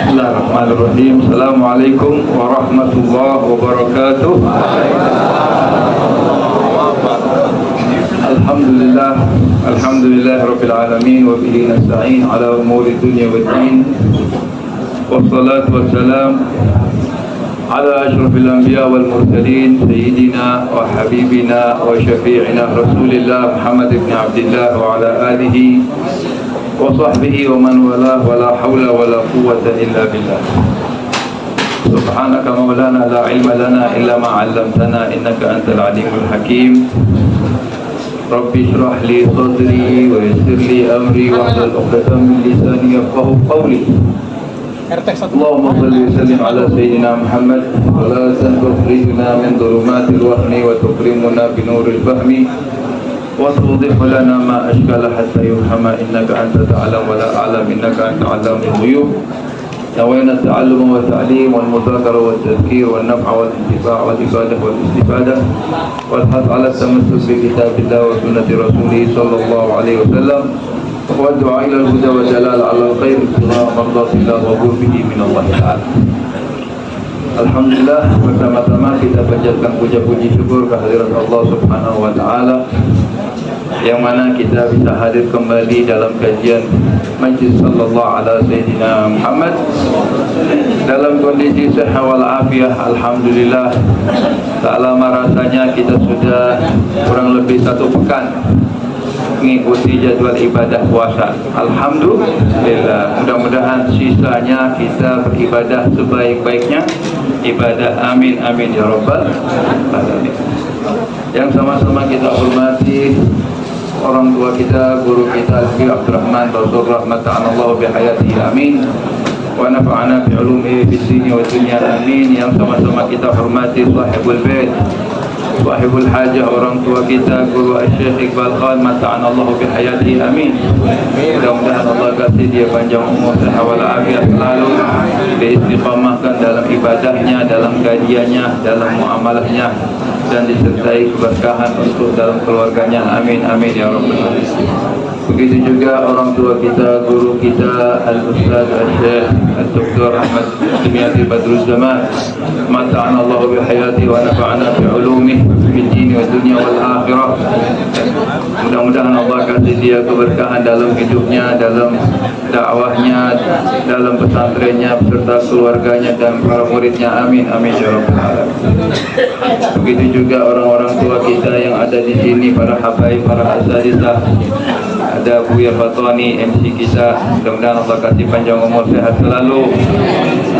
Bismillahirrahmanirrahim. Assalamualaikum warahmatullahi wabarakatuh. Alhamdulillah, alhamdulillah rabbil alamin wa bihi nasta'in ala umuri dunya waddin. Wassalatu wassalam ala asyrafil anbiya wal mursalin sayyidina wa habibina wa syafi'ina Rasulillah Muhammad ibn Abdullah wa ala alihi wa sahbihi wa man walah wa la hawla wa la quwwata illa billah. Subhanaka maulana la ilma lana illa ma 'allamtana innaka antal alimul hakim. Rabbi shrah li sadri wa yassir li amri wahlul 'uqdatam min lisani yafqahu qawli. Allahumma salli wa sallim ala sayyidina Muhammad wa la tukhrijna min dhulumatil wahmi wa tukrimuna bi nuril fahmi wa tudhih lana ma ashkala hatta yufhama innaka anta ta'lam wa la a'lam innaka anta 'allamul ghuyub. Nawayna ta'allum wa ta'lim wal mudhakara wa tadhkir wal naf'a wal intifa' wal ibadah wal istifadah wal hadd 'ala tamassuk bi kitabillah wa sunnati rasulih sallallahu alaihi wasallam wa du'a ila al-huda wa jalal 'ala al-khair wa mardatillah wa qurbihi min Allah ta'ala. Alhamdulillah, pertama-tama kita panjatkan puja-puji syukur kehadirat Allah Subhanahu wa taala yang mana kita bisa hadir kembali dalam kajian Majlis sallallahu ala sayyidina Muhammad dalam kondisi sehat wal afiah. Alhamdulillah, tak lama rasanya kita sudah kurang lebih 1 pekan mengikuti jadwal ibadah puasa. Alhamdulillah, mudah-mudahan sisanya kita beribadah sebaik-baiknya ibadah. Amin amin ya rabbal alamin. Yang sama-sama kita hormati orang tua kita, guru kita Al-Habib Abdurrahman Rasul rahmatan Allah bihayatihi amin wa nafa'ana bi ulumihi fid dini wa dunya amin. Yang sama-sama kita hormati sahibul bait, sahibul hajah, orang tua kita guru Syekh Iqbal Khan mata'ana Allah bihayatihi amin. Mudah-mudahan Allah kasih dia panjang umur, sehat wal afiat selalu, diistiqamahkan dalam ibadahnya, dalam kajiannya, dalam muamalahnya, dan disertai keberkahan untuk dalam keluarganya. Amin amin ya rabbal alamin. Begitu juga orang tua kita, guru kita Al-Ustaz Al-Syekh Al-Doktor Ahmad Dimyati Badruzzaman mata'ana Allah bihayati wa nafa'ana bi'ulumih fid dini wa dunya wal akhirah. Mudah-mudahan Allah kasih dia keberkahan dalam hidupnya, dalam dakwahnya, dalam pesantrennya beserta keluarganya dan para muridnya. Amin amin ya rabbal alamin. Begitu juga orang-orang tua kita yang ada di sini, para habaib, para asatizah. Ada Buya Fatwani MC kita, mudah-mudahan Allah kasih panjang umur, sehat selalu.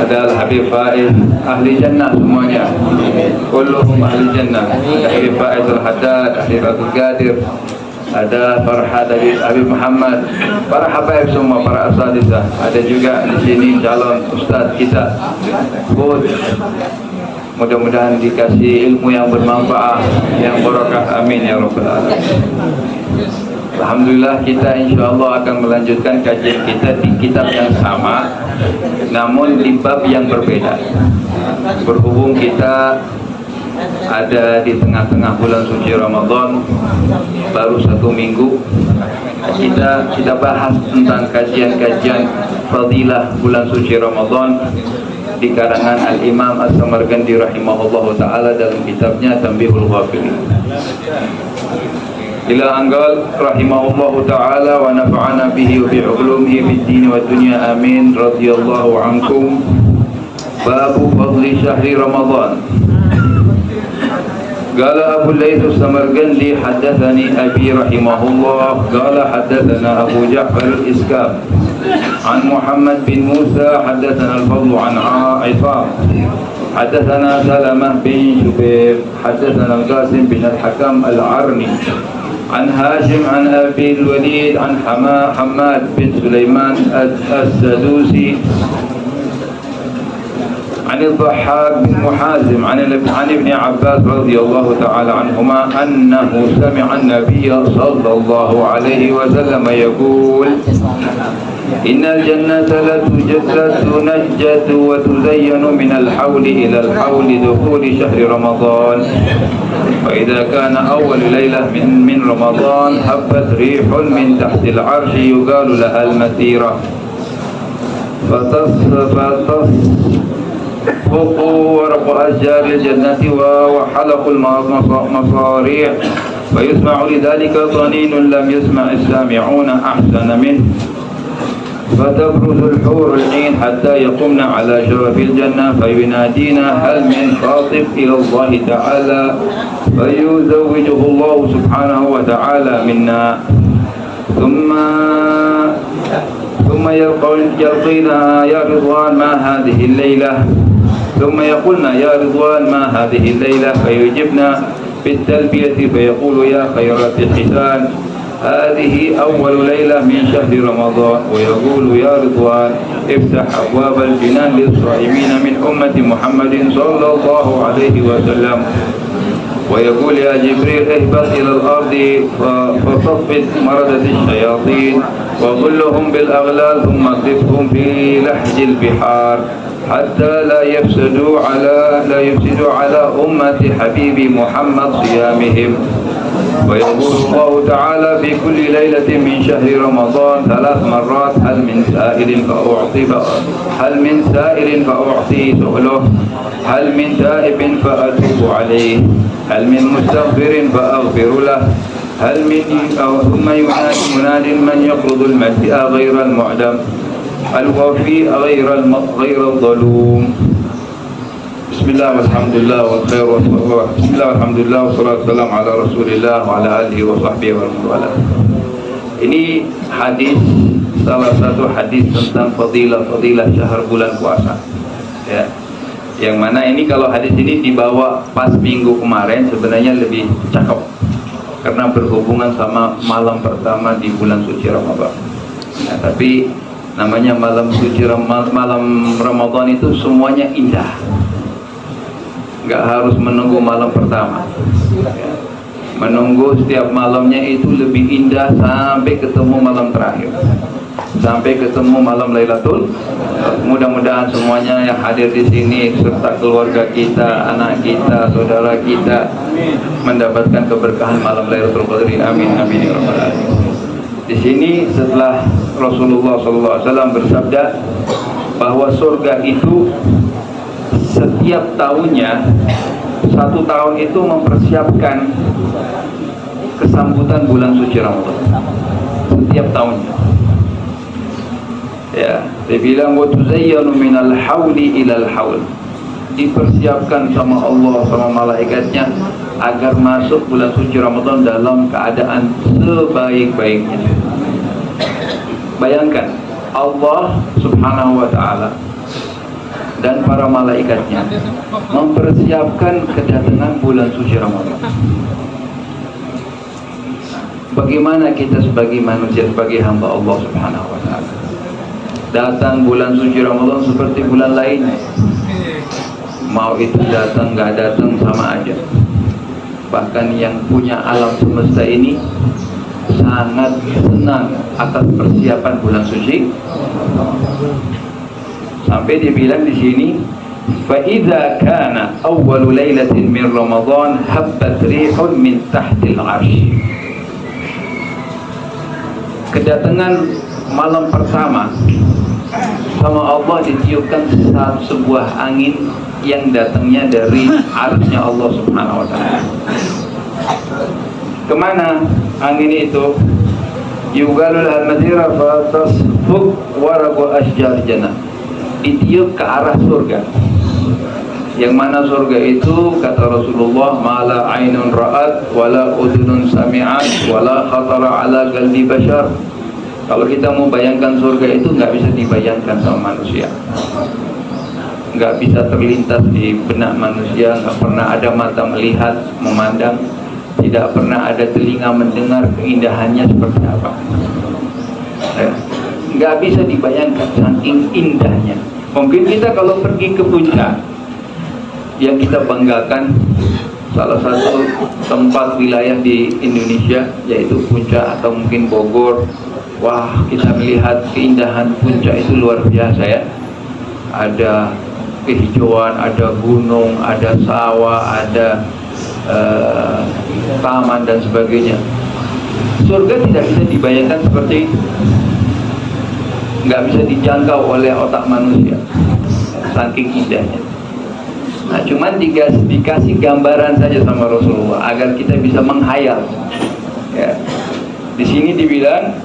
Ada Al-Habib Faiz, ahli jannah semuanya, kulluhum ahli jannah. Ada Habib Faiz Al-Haddad, Habib Abdul Qadir, ada Farhad Habib Muhammad, para habaib semua, para asatizah. Ada juga di sini calon ustaz kita Bud. Mudah-mudahan dikasih ilmu yang bermanfaat, yang barakah. Amin ya rabbal alamin. Alhamdulillah, kita insyaAllah akan melanjutkan kajian kita di kitab yang sama, namun di bab yang berbeda. Berhubung kita ada di tengah-tengah bulan suci Ramadan, baru 1 minggu, kita bahas tentang kajian-kajian fadilah bulan suci Ramadan di karangan Al-Imam As-Samarqandi rahimahullah ta'ala dalam kitabnya Tanbihul Ghafilin. Ila anggal rahimahullahu ta'ala wa nafa'ana bihi wa bi'ulumihi fid dini wa dunya amin radhiyallahu ankum. Babu fadli syahri Ramadan. Qala Abu Layth As-Samarqandi haddatsani abi rahimahullah qala haddatsana Abu Ja'far al-Iskab an Muhammad bin Musa haddatsana al-Fadl an Aisha haddatsana Salamah bin Shubayb haddatsana al-Qasim bin al-Hakam al-Arni عن هاشم عن أبي الوليد عن حماد بن سليمان السدوسي عن الضحاك بن محازم عن ابن عباس رضي الله تعالى عنهما أنه سمع النبي صلى الله عليه وسلم يقول إن الجنة لتنجد وتزين من الحول إلى الحول دخول شهر رمضان فإذا كان أول ليلة من رمضان هبت ريح من تحت العرش يقال لها المثيرة فتصفق ورق أشجار الجنة وحلق المصاريع فيسمع لذلك طنين لم يسمع السامعون أحسن منه فتبرز الحور العين حتى يقمن على شرف الجنة فينادينا هل من خاطب إلى الله تعالى فيزوجه الله سبحانه وتعالى منا ثم يلقينا يا رضوان ما هذه الليلة ثم يقولنا يا رضوان ما هذه الليلة فيجبنا بالتلبية فيقول يا خيرات الختان هذه أول ليلة من شهر رمضان ويقول يا رضوان افتح أبواب الجنان للصائمين من أمة محمد صلى الله عليه وسلم ويقول يا جبريل اهبط إلى الأرض فصفد مردة الشياطين وغلهم بالأغلال ثم اقذفهم في لحج البحار حتى لا يفسدوا على أمة حبيبي محمد صيامهم ويقول الله تعالى في كل ليلة من شهر رمضان 3 مرات هل من سائل فأعطي سؤله هل من تائب فأتوب عليه هل من مستغفر فأغفر له ثم ينادي مناد من يقرض المسيء غير المعدم الوفي غير الظلوم بسم الله والحمد لله والخير بسم الله والحمد لله والصلاة والسلام على رسول الله وعلى آله وصحبه وسلم. Ini hadis, salah satu hadis tentang fadilah syahr bulan puasa ya. Yang mana ini kalau hadis ini dibawa pas minggu kemarin sebenarnya lebih cakep karena berhubungan sama malam pertama di bulan suci Ramadan ya, tapi namanya malam suci malam Ramadan itu semuanya indah, nggak harus menunggu malam pertama ya. Menunggu setiap malamnya itu lebih indah sampai ketemu malam terakhir, sampai ketemu malam Lailatul. Mudah-mudahan semuanya yang hadir di sini serta keluarga kita, anak kita, saudara kita mendapatkan keberkahan malam Lailatul Qadri. Amin amin ya rabbal alamin. Di sini setelah Rasulullah SAW bersabda bahwa surga itu setiap tahunnya, 1 tahun itu mempersiapkan kesambutan bulan suci Ramadan setiap tahunnya ya. Dia bilang wa tuzayyanu minal hauli ilal haul, dipersiapkan sama Allah sama malaikatnya agar masuk bulan suci Ramadan dalam keadaan sebaik-baiknya. Bayangkan Allah subhanahu wa ta'ala dan para malaikatnya mempersiapkan kedatangan bulan suci Ramadan. Bagaimana kita sebagai manusia, sebagai hamba Allah subhanahu wa ta'ala, datang bulan suci Ramadan seperti bulan lain, mau itu datang gak datang sama aja. Bahkan yang punya alam semesta ini sangat senang atas persiapan bulan suci. Sampai dibilang di sini, fa idza kana awwalu lailatin min Ramadan habbat rihun min tahtil 'arsy. Kedatangan malam pertama sama Allah ditiupkan sebuah angin yang datangnya dari arsy-Nya Allah Subhanahu wa taala. Kemana angin itu? Yugalul al-madira fa tasfuq waraqu ashjar jannah. Ditiup ke arah surga. Yang mana surga itu kata Rasulullah mala ainun ra'at wala udhunun sami'at wala khatara ala qalbi bashar. Kalau kita mau bayangkan surga itu nggak bisa dibayangkan sama manusia, nggak bisa terlintas di benak manusia, nggak pernah ada mata melihat memandang, tidak pernah ada telinga mendengar keindahannya seperti apa, nggak bisa dibayangkan saking indahnya. Mungkin kita kalau pergi ke puncak yang kita banggakan, salah satu tempat wilayah di Indonesia yaitu puncak atau mungkin Bogor. Wah, kita melihat keindahan puncak itu luar biasa ya. Ada kehijauan, ada gunung, ada sawah, ada taman dan sebagainya. Surga tidak bisa dibayangkan seperti itu. nggak bisa dijangkau oleh otak manusia, saking indahnya. Nah, cuman dikasih gambaran saja sama Rasulullah agar kita bisa menghayal. Ya. Di sini dibilang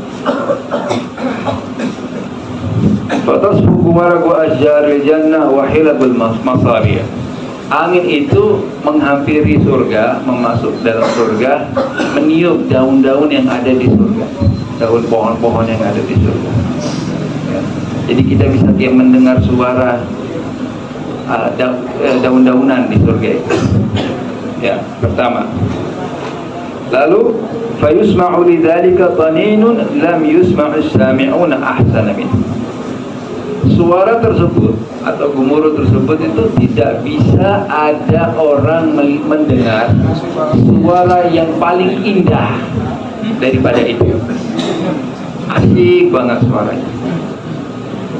fatasfuku waragu asyaril jannah wa hilabul masariyah. Angin itu menghampiri surga, memasuk dalam surga, meniup daun-daun yang ada di surga, daun pohon-pohon yang ada di surga. Ya. Jadi kita bisa kayak mendengar suara daun-daunan di surga itu. Ya, pertama. Lalu fayusma'u lidzalika taninun lam yusma'u as-sami'una ahsana min. Suara tersebut atau gemuruh tersebut itu tidak bisa ada orang mendengar suara yang paling indah daripada itu. Asik banget suaranya,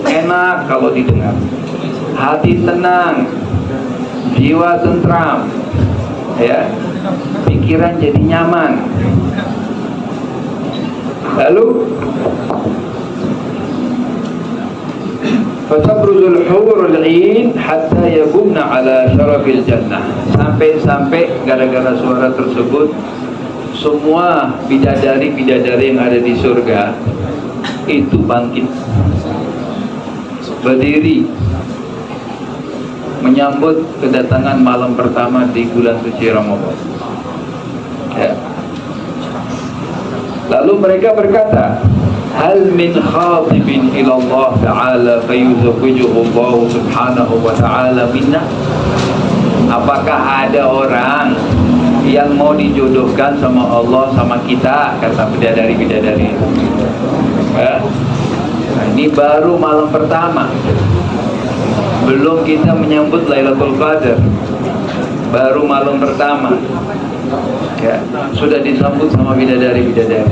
enak kalau didengar, hati tenang, jiwa tentram, ya, pikiran jadi nyaman. Lalu fatabruzul hurul 'ain hatta yabunna ala syarafil jannah. Sampai gara-gara suara tersebut semua bidadari-bidadari yang ada di surga itu bangkit, berdiri menyambut kedatangan malam pertama di bulan suci Ramadan. Ya. Lalu mereka berkata, hal min khatibin ila Allah Ta'ala fayuzawwijuhu Allah Subhanahu wa Ta'ala minna. Apakah ada orang yang mau dijodohkan sama Allah sama kita, kata bidadari-bidadari. Ya. Nah, ini baru malam pertama, belum kita menyambut Lailatul Qadar, baru malam pertama. Ya, sudah disambut sama bidadari-bidadari,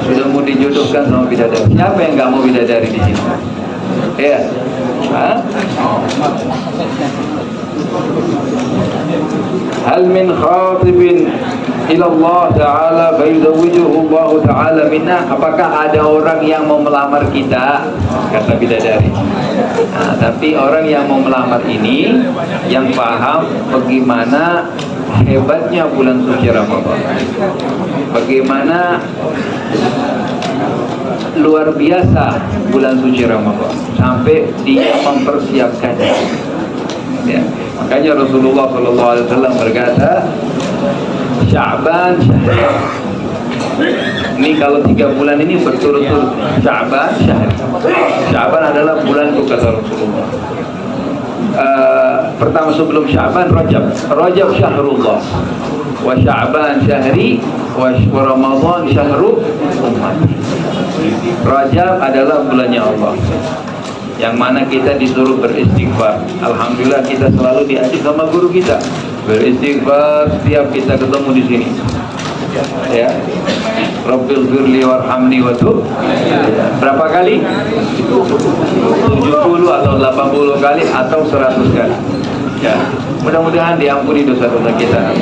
sudah mau dijodohkan sama bidadari. Siapa yang nggak mau bidadari di sini? Ya, hal min khatibin ila Allah Ta'ala fayuzawwijuhu Allah Ta'ala minna. Apakah ada orang yang mau melamar kita, kata bidadari. Nah, tapi orang yang mau melamar ini yang paham bagaimana hebatnya bulan suci Ramadan, bagaimana luar biasa bulan suci Ramadan, sampai dia mempersiapkannya. Ya. Makanya Rasulullah SAW berkata, Sya'ban syahri. Ini kalau 3 bulan ini berturut-turut, Sya'ban syahri. Sya'ban adalah bulanku, kata Rasulullah. Pertama sebelum Sya'ban Rajab syahrullah, wa Sya'ban syahri, wa Ramadan syahru ummati. Rajab adalah bulannya Allah, yang mana kita disuruh beristighfar. Alhamdulillah kita selalu diajak sama guru kita beristighfar setiap kita ketemu di sini. Ya, Rabbighfirli warhamni wa tub. Berapa kali? 70 atau 80 kali atau 100 kali. Ya, mudah-mudahan diampuni dosa-dosa kita.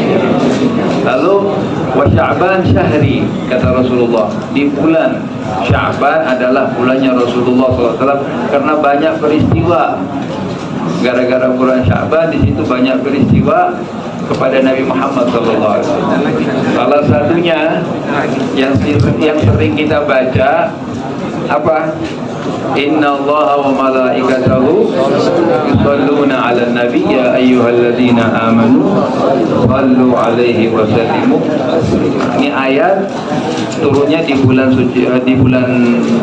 Lalu wa Sya'ban syahri, kata Rasulullah. Di bulan Sya'ban adalah bulannya Rasulullah SAW, karena banyak peristiwa. Gara-gara bulan Sya'ban di situ banyak peristiwa kepada Nabi Muhammad SAW. Salah satunya yang sering kita baca apa? Inna Allah wa malaikatahu yusalluna ala nabi ya ayyuhalladzina amanu sallu alaihi wa sallimu. Ini ayat turunnya di bulan suci, di bulan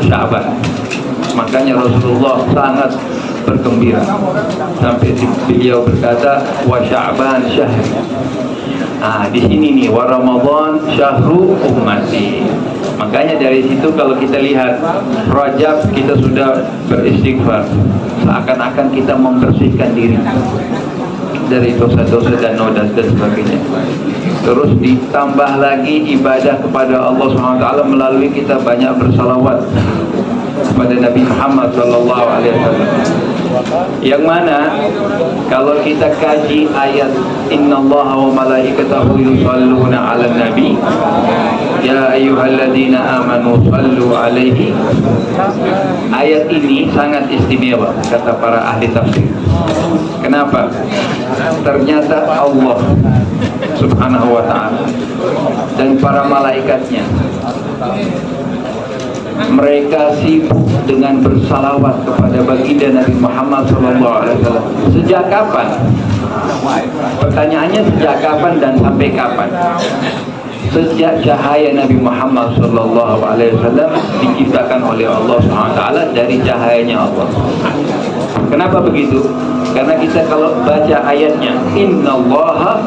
Sya'ban. Makanya Rasulullah sangat bergembira sampai beliau berkata wa Sya'ban syahri. Nah, di sini nih wa Ramadan syahru ummati. Makanya dari situ kalau kita lihat Rajab kita sudah beristighfar, seakan-akan kita membersihkan diri dari dosa-dosa dan noda dan sebagainya. Terus ditambah lagi ibadah kepada Allah SWT melalui kita banyak bersalawat kepada Nabi Muhammad SAW. Yang mana kalau kita kaji ayat innallaha wa malaikatahu yusalluna 'alan nabi, Ya ayyuhalladzina amanu sallu alaihi. Ayat ini sangat istimewa kata para ahli tafsir. Kenapa? Ternyata Allah subhanahu wa ta'ala dan para malaikatnya, mereka sibuk dengan bersalawat kepada baginda Nabi Muhammad SAW. Sejak kapan? Pertanyaannya sejak kapan dan sampai kapan? Sejak cahaya Nabi Muhammad SAW diciptakan oleh Allah SWT dari cahayanya Allah. Kenapa begitu? Karena kita kalau baca ayatnya, innallaha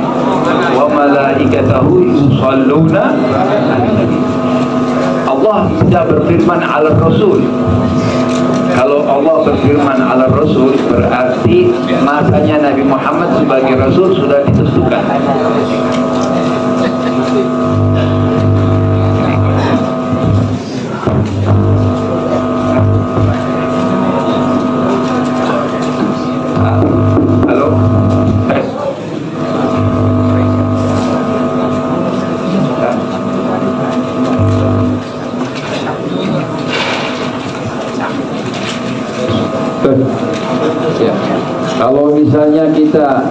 wa malaikatahu yusalluna 'alan nabi. Allah tidak berfirman ala Rasul. Kalau Allah berfirman ala Rasul, berarti masanya Nabi Muhammad sebagai Rasul sudah ditentukan. Halo? Ya. Kalau misalnya kita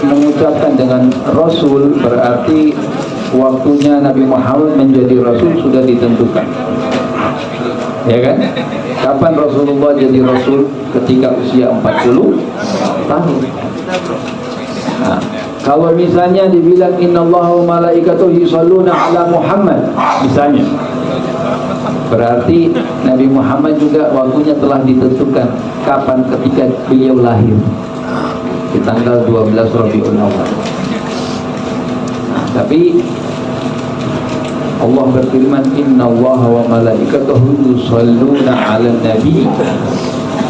mengucapkan dengan Rasul, berarti waktunya Nabi Muhammad menjadi Rasul sudah ditentukan, ya kan? Kapan Rasulullah jadi Rasul? Ketika usia 40 tahun. Nah, kalau misalnya dibilang innallaha wa malaikatahu yusalluna ala Muhammad misalnya, berarti Nabi Muhammad juga waktunya telah ditentukan. Kapan? Ketika beliau lahir di tanggal 12 Rabiul Awal. Tapi Allah berfirman innallaha wa malaikatahu yusalluna 'alan nabi.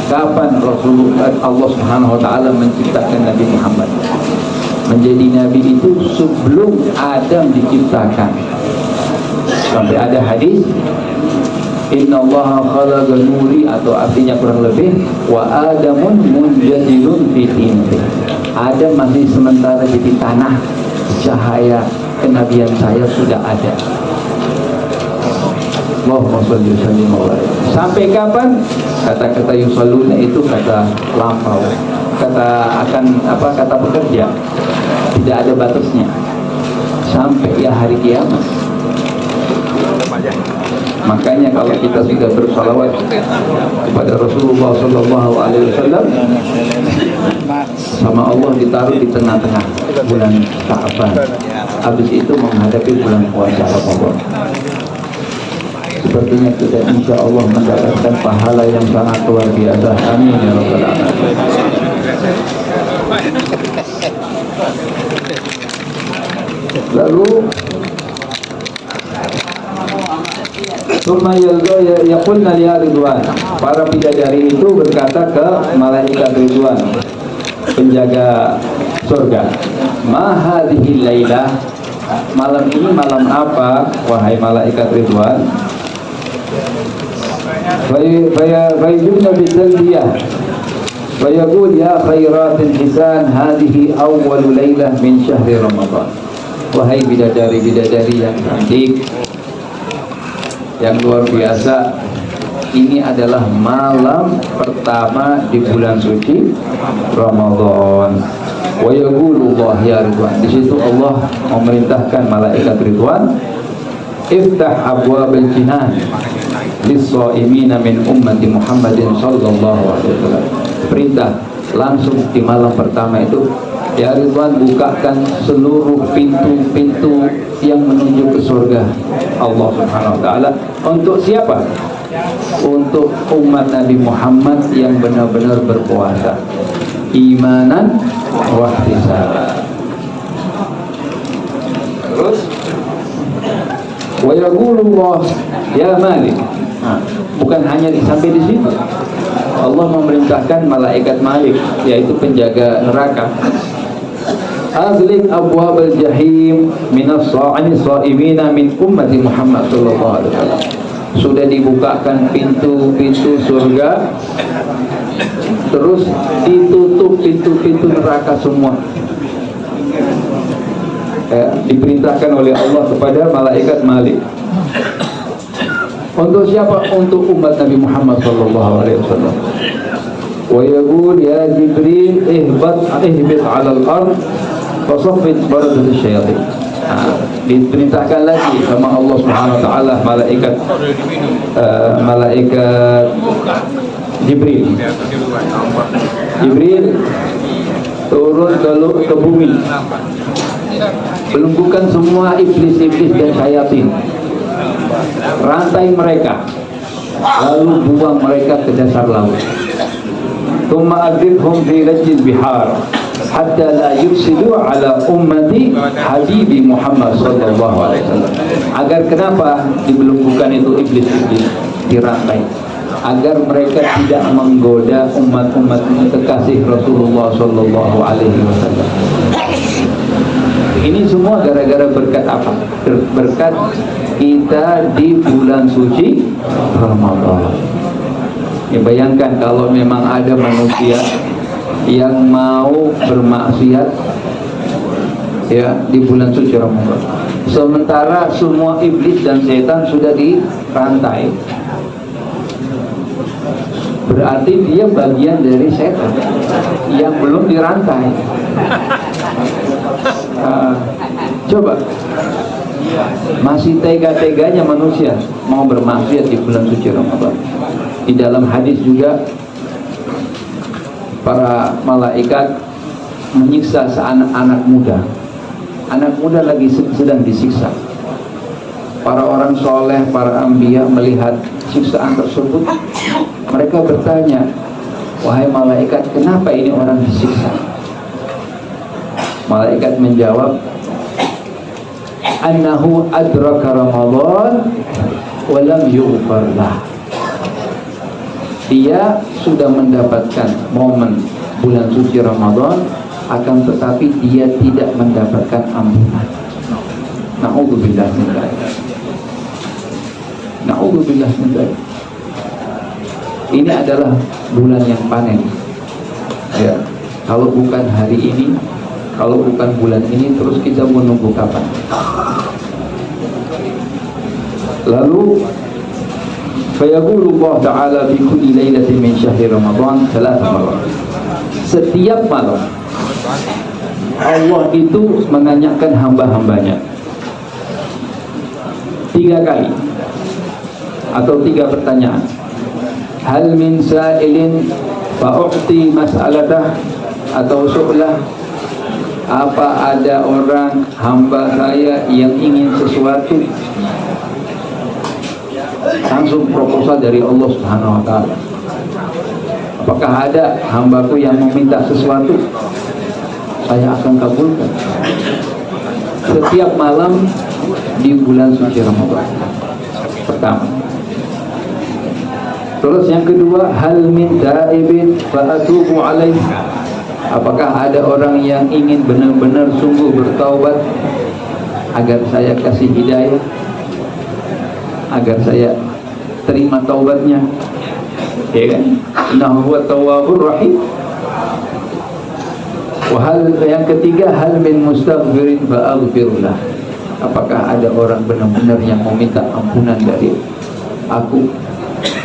Kapan Rasulullah Allah Subhanahu wa taala menciptakan Nabi Muhammad menjadi nabi itu sebelum Adam diciptakan. Sampai ada hadis innallaha khalaqa nuri, atau artinya kurang lebih wa adamun munjadilun fi tinti. Adam masih sementara jadi tanah, cahaya kenabian saya sudah ada. Allahumma shalli wa sallim wa barik. Sampai kapan? Kata-kata yusalluna itu kata lampau, kata akan apa, kata bekerja, tidak ada batasnya sampai ya hari kiamat. Makanya kalau kita sudah bersalawat kepada Rasulullah SAW, sama Allah ditaruh di tengah-tengah bulan Sya'ban. Habis itu menghadapi bulan puasa Ramadan. Sepertinya kita insya Allah mendapatkan pahala yang sangat luar biasa. Amin ya rabbal alamin. Lalu yaqulna li Ridwan, para bidadari itu berkata ke malaikat Ridwan, penjaga surga, ma hadhihi lailah, malam ini malam apa wahai malaikat Ridwan? Fayujibna bitalbiyah wa yaqul ya khairatil hisan hadhihi awwalu lailah min syahri Ramadan. Wahai bidadari-bidadari yang cantik, yang luar biasa, ini adalah malam pertama di bulan suci Ramadan. Wa yaqulullah ya Ridwan. Di situ Allah memerintahkan malaikat Ridwan, iftah abwabal jinan lis-shaimina min ummati Muhammadin sallallahu alaihi wasallam. Perintah langsung di malam pertama itu, ya Ridwan, bukakan seluruh pintu-pintu yang menuju ke surga Allah Subhanahu wa taala. Untuk siapa? Untuk umat Nabi Muhammad yang benar-benar berpuasa imanan wa ihtisaban. Terus wa yaqulullah ya Malik. Nah, bukan hanya sampai di situ. Allah memerintahkan malaikat Malik, yaitu penjaga neraka, aglik abwabal jahim minas shaimina min ummati Muhammad sallallahu alaihi wasallam. Sudah dibukakan pintu-pintu surga, terus ditutup pintu-pintu neraka semua. diperintahkan oleh Allah kepada malaikat Malik. Untuk siapa? Untuk umat Nabi Muhammad sallallahu alaihi wasallam. Wa yaqul ya Jibril ihbit 'ala al-ard fasaffit baradat asy-syayatin. Diperintahkan lagi sama Allah Subhanahu wa taala malaikat Jibril turun ke bumi, belumbukan semua iblis-iblis dan syayatin, rantai mereka, lalu buang mereka ke dasar laut. Thumma adribhum fi lajjil bihar hatta la yufsidu ala ummati habibi Muhammad sallallahu alaihi wasallam. Agar kenapa dibelunggukan itu iblis-iblis, dirantai? Agar mereka tidak menggoda umat-umat kekasih Rasulullah sallallahu alaihi wasallam. Ini semua gara-gara berkat apa? Berkat kita di bulan suci Ramadan. Ya, bayangkan kalau memang ada manusia yang mau bermaksiat ya di bulan suci Ramadan, sementara semua iblis dan setan sudah dirantai, berarti dia bagian dari setan yang belum dirantai. Coba, masih tega-teganya manusia mau bermaksiat di bulan suci Ramadan. Di dalam hadis juga para malaikat menyiksa anak muda. Anak muda lagi sedang disiksa. Para orang soleh, para anbiya melihat siksaan tersebut, mereka bertanya, wahai malaikat, kenapa ini orang disiksa? Malaikat menjawab, annahu adraka Ramadan wa lam yughfar lah. Dia sudah mendapatkan momen bulan suci Ramadan, akan tetapi dia tidak mendapatkan ampunan. Na'udzubillah min dzalik. Na'udzubillah min dzalik. Ini adalah bulan yang panen. Ya, kalau bukan hari ini, kalau bukan bulan ini, terus kita menunggu kapan? Lalu fayaqulu Allah Ta'ala fi kulli lailatin min syahri Ramadan 3 malam. Setiap malam Allah itu menanyakan hamba-hambanya 3 kali atau 3 pertanyaan. Hal min sa'ilin fa'u'ti mas'alatah, atau su'lah, apa ada orang hamba saya yang ingin sesuatu? Langsung proposal dari Allah Subhanahu wa taala. Apakah ada hambaku yang meminta sesuatu? Saya akan kabulkan. Setiap malam di bulan suci Ramadan. Pertama. Terus yang kedua, hal min taibin fa atubu alaihi. Apakah ada orang yang ingin benar-benar sungguh bertaubat agar saya kasih hidayah, agar saya terima taubatnya, ya kan? Innahu huwa tawwabur rahim. Yang ketiga, hal min mustaghfirin fa aghfirlah. Apakah ada orang benar-benar yang meminta ampunan dari aku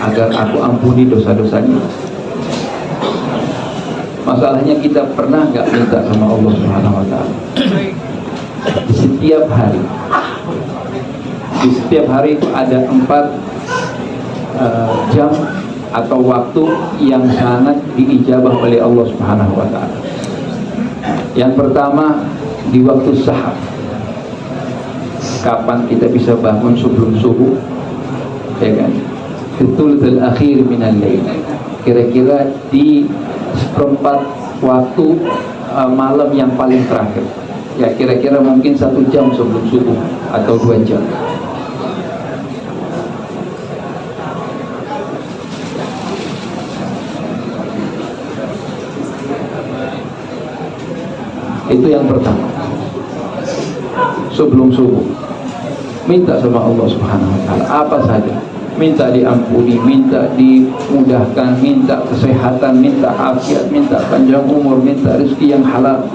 agar aku ampuni dosa-dosanya? Masalahnya kita pernah nggak minta sama Allah Subhanahu wa taala? Setiap hari. Di setiap hari itu ada 4 jam atau waktu yang sangat diijabah oleh Allah Subhanahu wa taala. Yang pertama, di waktu sahar. Kapan kita bisa bangun sebelum subuh? Ya kan? Thuluthul akhir minal lail. Kira-kira di seperempat waktu malam yang paling terakhir. Ya, kira-kira mungkin 1 jam sebelum subuh atau 2 jam. Itu yang pertama. Sebelum subuh minta sama Allah Subhanahu wa taala apa saja. Minta diampuni, minta dimudahkan, minta kesehatan, minta afiat, minta panjang umur, minta rezeki yang halal.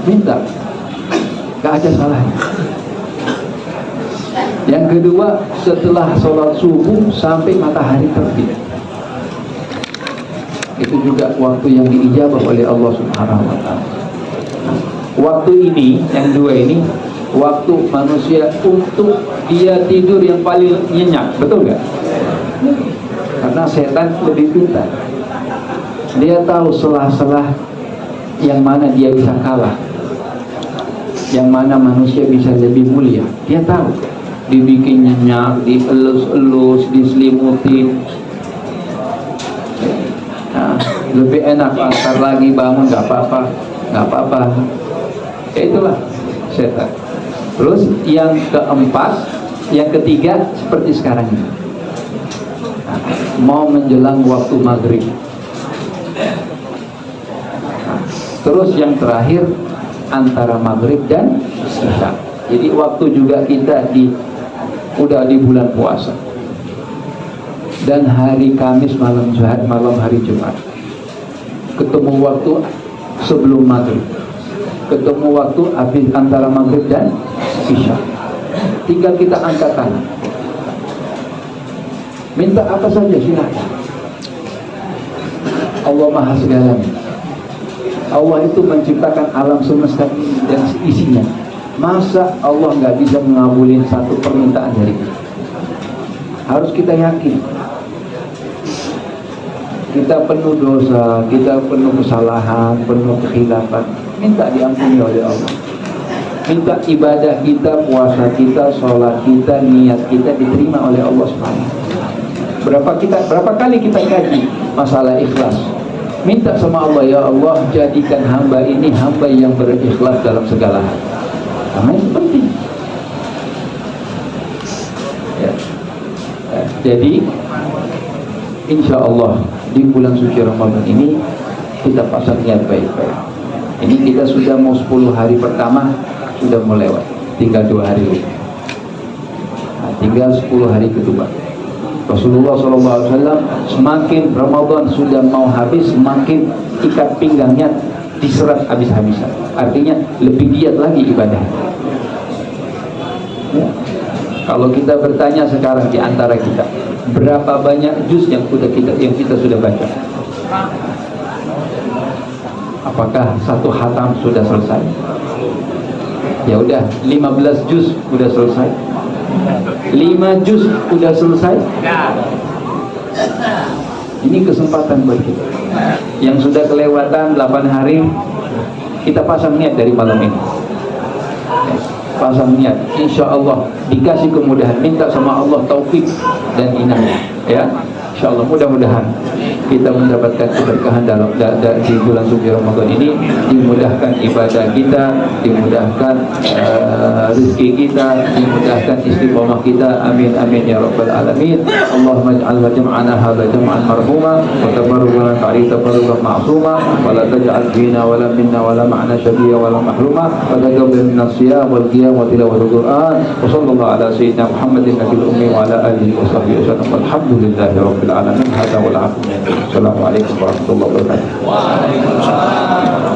Minta. Gak ada salahnya. Yang kedua, setelah sholat subuh sampai matahari terbit, itu juga waktu yang diijabah oleh Allah Subhanahu wa Ta'ala. Waktu ini, yang dua ini, waktu manusia untuk dia tidur yang paling nyenyak, betul nggak? Karena setan lebih pintar. Dia tahu selah-selah yang mana dia bisa kalah, yang mana manusia bisa lebih mulia. Dia tahu, dibikin nyenyak, dielus-elus, diselimutin. Nah, lebih enak, antar lagi bangun, nggak apa-apa. Itulah setan. Terus yang keempat, yang ketiga seperti sekarang ini. Nah, mau menjelang waktu maghrib. Terus yang terakhir antara maghrib dan isya. Jadi waktu juga kita udah di bulan puasa. Dan hari Kamis malam hari Jumat. Ketemu waktu sebelum maghrib. Ketemu waktu habis antara maghrib dan isya. Tinggal kita angkat tangan. Minta apa saja silakan. Allah Maha Segalanya. Allah itu menciptakan alam semesta ini dan isinya. Masa Allah nggak bisa mengabulin satu permintaan dari kita? Harus kita yakin. Kita penuh dosa, kita penuh kesalahan, penuh kekhilafan. Minta diampuni oleh Allah. Minta ibadah kita, puasa kita, sholat kita, niat kita diterima oleh Allah SWT. Berapa kali kita kaji masalah ikhlas? Minta sama Allah, ya Allah jadikan hamba ini hamba yang berikhlas dalam segala hal. Karena itu penting. Ya. Jadi insya Allah di bulan suci Ramadan ini kita pasang niat baik-baik. Ini kita sudah mau 10 hari pertama sudah mau lewat, tinggal 2 hari lagi. Nah, tinggal 10 hari kedua. Rasulullah SAW semakin Ramadan sudah mau habis, semakin ikat pinggangnya diserat habis-habisan. Artinya lebih giat lagi ibadah. Ya. Kalau kita bertanya sekarang di antara kita, berapa banyak juz yang kita sudah baca? Apakah satu khatam sudah selesai? Ya udah, 15 juz sudah selesai. 5 juz sudah selesai. Ini kesempatan buat kita. Yang sudah kelewatan 8 hari, kita pasang niat dari malam ini. Pasang niat, insya Allah dikasih kemudahan. Minta sama Allah taufik dan inayah. Ya, insya Allah mudah-mudahan kita mendapatkan keberkahan di bulan suci Ramadan ini, dimudahkan ibadah kita, dimudahkan rezeki kita, dimudahkan istiqomah kita. Amin amin ya rabbal alamin. Allahumma ij'al jam'ana hadza jam'an marhuma wa tabarrukana ta'ala tabarrukan ma'suma wa la taj'al fina wa la minna wa la ma'na syaqiyya wa la mahruma wa taqabbal minna siyam wal qiyam wa tilawatul Qur'an wa sallallahu ala sayyidina Muhammadin nabiyil ummi wa ala alihi wa sahbihi wasallam. Alhamdulillahi rabbil alamin. Hadza wal 'afiyatu. Assalamualaikum warahmatullahi wabarakatuh. Waalaikumsalam.